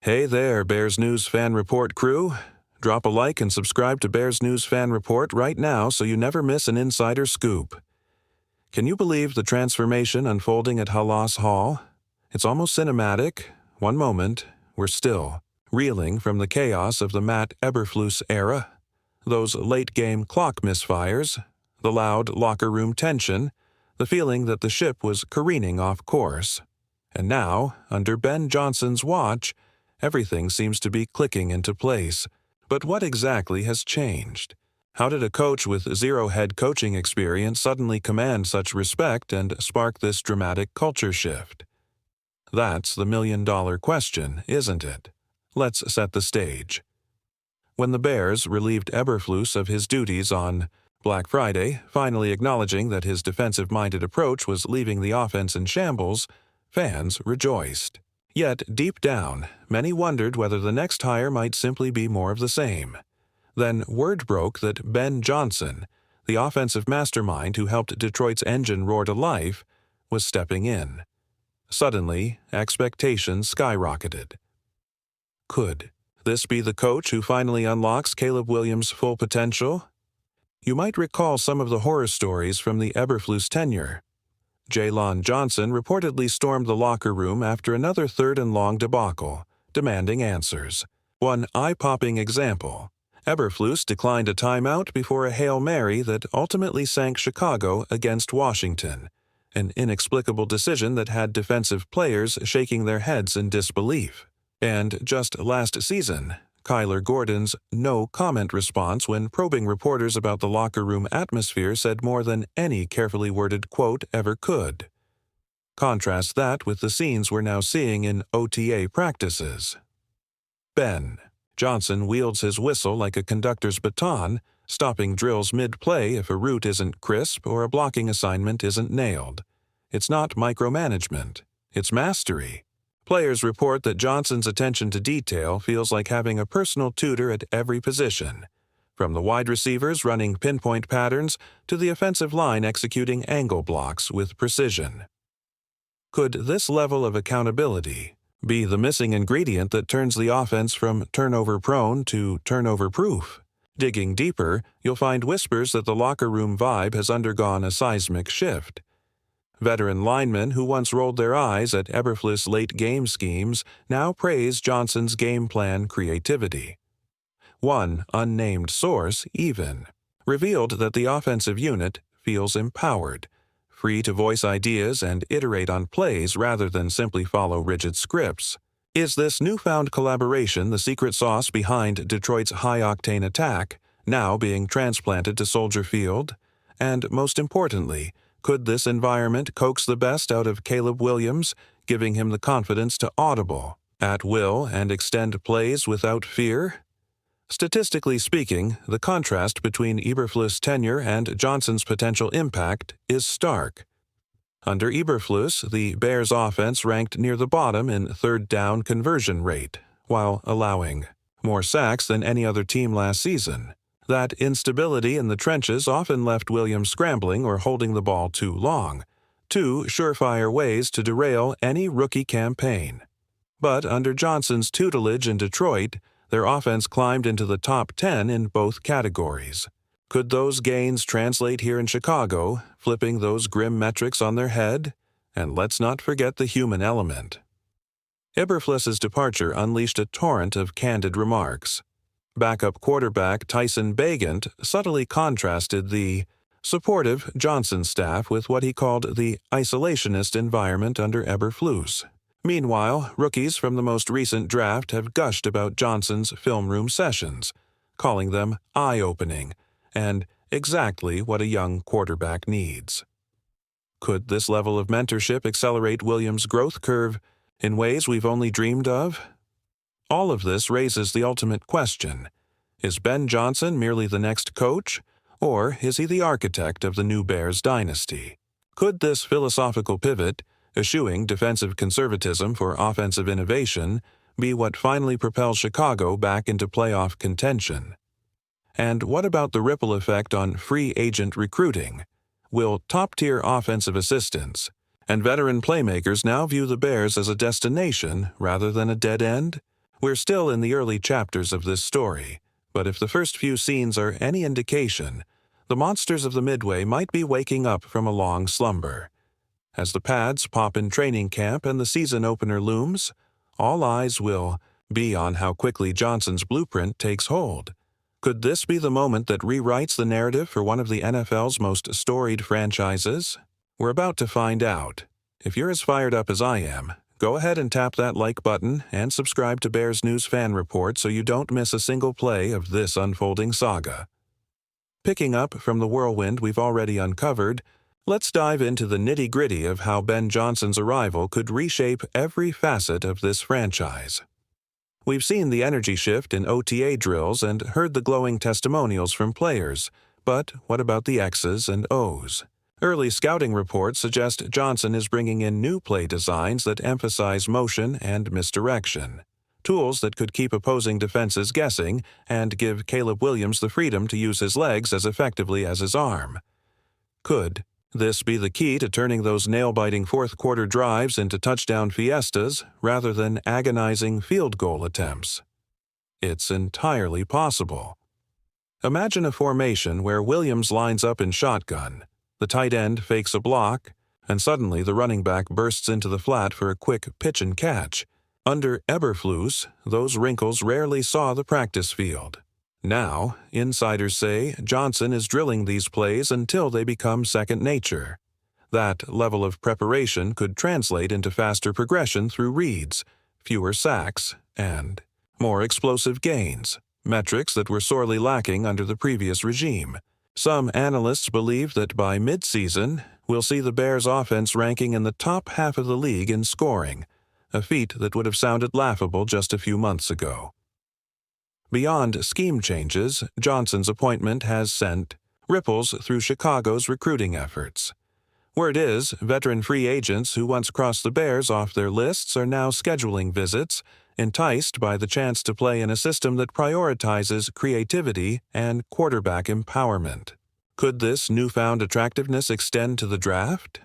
Hey there, Bears News Fan Report crew. Drop a like and subscribe to Bears News Fan Report right now so you never miss an insider scoop. Can you believe the transformation unfolding at Halas Hall? It's almost cinematic. One moment, we're still reeling from the chaos of the Matt Eberflus era. Those late-game clock misfires, the loud locker room tension, the feeling that the ship was careening off course. And now, under Ben Johnson's watch, everything seems to be clicking into place. But what exactly has changed? How did a coach with zero head coaching experience suddenly command such respect and spark this dramatic culture shift? That's the million-dollar question, isn't it? Let's set the stage. When the Bears relieved Eberflus of his duties on Black Friday, finally acknowledging that his defensive-minded approach was leaving the offense in shambles, fans rejoiced. Yet, deep down, many wondered whether the next hire might simply be more of the same. Then word broke that Ben Johnson, the offensive mastermind who helped Detroit's engine roar to life, was stepping in. Suddenly, expectations skyrocketed. Could this be the coach who finally unlocks Caleb Williams' full potential? You might recall some of the horror stories from the Eberflus tenure. Jaylon Johnson reportedly stormed the locker room after another third-and-long debacle, demanding answers. One eye-popping example: Eberflus declined a timeout before a Hail Mary that ultimately sank Chicago against Washington, an inexplicable decision that had defensive players shaking their heads in disbelief. And just last season, Kyler Gordon's no-comment response when probing reporters about the locker room atmosphere said more than any carefully worded quote ever could. Contrast that with the scenes we're now seeing in OTA practices. Ben Johnson wields his whistle like a conductor's baton, stopping drills mid-play if a route isn't crisp or a blocking assignment isn't nailed. It's not micromanagement. It's mastery. Players report that Johnson's attention to detail feels like having a personal tutor at every position, from the wide receivers running pinpoint patterns to the offensive line executing angle blocks with precision. Could this level of accountability be the missing ingredient that turns the offense from turnover-prone to turnover-proof? Digging deeper, you'll find whispers that the locker room vibe has undergone a seismic shift. Veteran linemen who once rolled their eyes at Eberflus' late-game schemes now praise Johnson's game plan creativity. One unnamed source, even, revealed that the offensive unit feels empowered, free to voice ideas and iterate on plays rather than simply follow rigid scripts. Is this newfound collaboration the secret sauce behind Detroit's high-octane attack, now being transplanted to Soldier Field? And most importantly, could this environment coax the best out of Caleb Williams, giving him the confidence to audible at will and extend plays without fear? Statistically speaking, the contrast between Eberflus' tenure and Johnson's potential impact is stark. Under Eberflus, the Bears' offense ranked near the bottom in third-down conversion rate, while allowing more sacks than any other team last season. That instability in the trenches often left Williams scrambling or holding the ball too long, two surefire ways to derail any rookie campaign. But under Johnson's tutelage in Detroit, their offense climbed into the top 10 in both categories. Could those gains translate here in Chicago, flipping those grim metrics on their head? And let's not forget the human element. Eberflus's departure unleashed a torrent of candid remarks. Backup quarterback Tyson Bagent subtly contrasted the supportive Johnson staff with what he called the isolationist environment under Eberflus. Meanwhile, rookies from the most recent draft have gushed about Johnson's film room sessions, calling them eye-opening and exactly what a young quarterback needs. Could this level of mentorship accelerate Williams' growth curve in ways we've only dreamed of? All of this raises the ultimate question: is Ben Johnson merely the next coach, or is he the architect of the new Bears dynasty? Could this philosophical pivot, eschewing defensive conservatism for offensive innovation, be what finally propels Chicago back into playoff contention? And what about the ripple effect on free agent recruiting? Will top-tier offensive assistants and veteran playmakers now view the Bears as a destination rather than a dead end? We're still in the early chapters of this story, but if the first few scenes are any indication, the monsters of the Midway might be waking up from a long slumber. As the pads pop in training camp and the season opener looms, all eyes will be on how quickly Johnson's blueprint takes hold. Could this be the moment that rewrites the narrative for one of the NFL's most storied franchises? We're about to find out. If you're as fired up as I am, go ahead and tap that like button and subscribe to Bears News Fan Report so you don't miss a single play of this unfolding saga. Picking up from the whirlwind we've already uncovered, let's dive into the nitty-gritty of how Ben Johnson's arrival could reshape every facet of this franchise. We've seen the energy shift in OTA drills and heard the glowing testimonials from players, but what about the X's and O's? Early scouting reports suggest Johnson is bringing in new play designs that emphasize motion and misdirection, tools that could keep opposing defenses guessing and give Caleb Williams the freedom to use his legs as effectively as his arm. Could this be the key to turning those nail-biting fourth-quarter drives into touchdown fiestas rather than agonizing field goal attempts? It's entirely possible. Imagine a formation where Williams lines up in shotgun, the tight end fakes a block, and suddenly the running back bursts into the flat for a quick pitch and catch. Under Eberflus, those wrinkles rarely saw the practice field. Now, insiders say Johnson is drilling these plays until they become second nature. That level of preparation could translate into faster progression through reads, fewer sacks, and more explosive gains, metrics that were sorely lacking under the previous regime. Some analysts believe that by mid-season, we'll see the Bears' offense ranking in the top half of the league in scoring, a feat that would have sounded laughable just a few months ago. Beyond scheme changes, Johnson's appointment has sent ripples through Chicago's recruiting efforts. Word is, veteran free agents who once crossed the Bears off their lists are now scheduling visits, enticed by the chance to play in a system that prioritizes creativity and quarterback empowerment. Could this newfound attractiveness extend to the draft?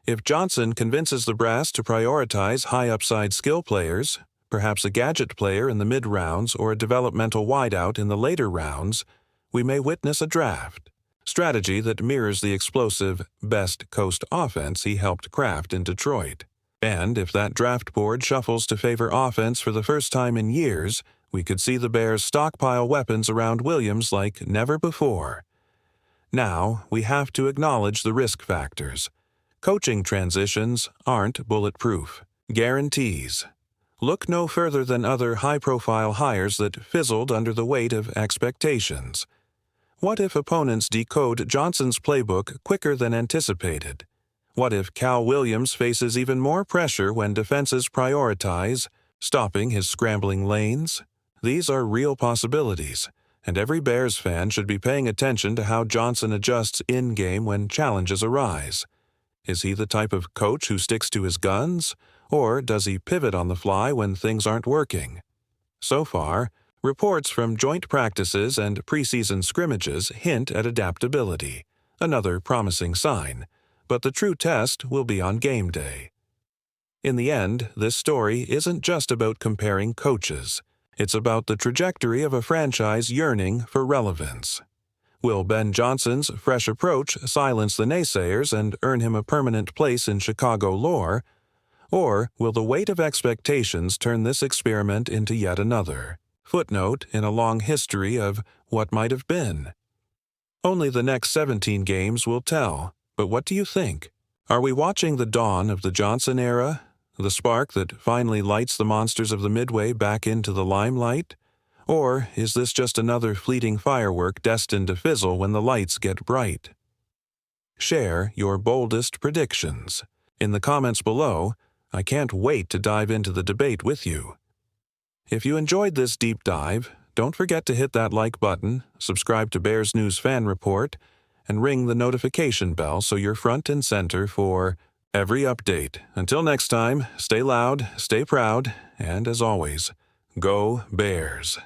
If Johnson convinces the brass to prioritize high-upside skill players, perhaps a gadget player in the mid-rounds or a developmental wideout in the later rounds, we may witness a draft strategy that mirrors the explosive best coast offense he helped craft in Detroit. And if that draft board shuffles to favor offense for the first time in years, we could see the Bears stockpile weapons around Williams like never before. Now, we have to acknowledge the risk factors. Coaching transitions aren't bulletproof guarantees. Look no further than other high-profile hires that fizzled under the weight of expectations. What if opponents decode Johnson's playbook quicker than anticipated? What if Cal Williams faces even more pressure when defenses prioritize stopping his scrambling lanes? These are real possibilities, and every Bears fan should be paying attention to how Johnson adjusts in-game when challenges arise. Is he the type of coach who sticks to his guns, or does he pivot on the fly when things aren't working? So far, reports from joint practices and preseason scrimmages hint at adaptability, another promising sign, but the true test will be on game day. In the end, this story isn't just about comparing coaches. It's about the trajectory of a franchise yearning for relevance. Will Ben Johnson's fresh approach silence the naysayers and earn him a permanent place in Chicago lore, or will the weight of expectations turn this experiment into yet another footnote in a long history of what might have been? Only the next 17 games will tell, but what do you think? Are we watching the dawn of the Johnson era, the spark that finally lights the monsters of the Midway back into the limelight? Or is this just another fleeting firework destined to fizzle when the lights get bright? Share your boldest predictions in the comments below. I can't wait to dive into the debate with you. If you enjoyed this deep dive, don't forget to hit that like button, subscribe to Bears News Fan Report, and ring the notification bell so you're front and center for every update. Until next time, stay loud, stay proud, and as always, go Bears.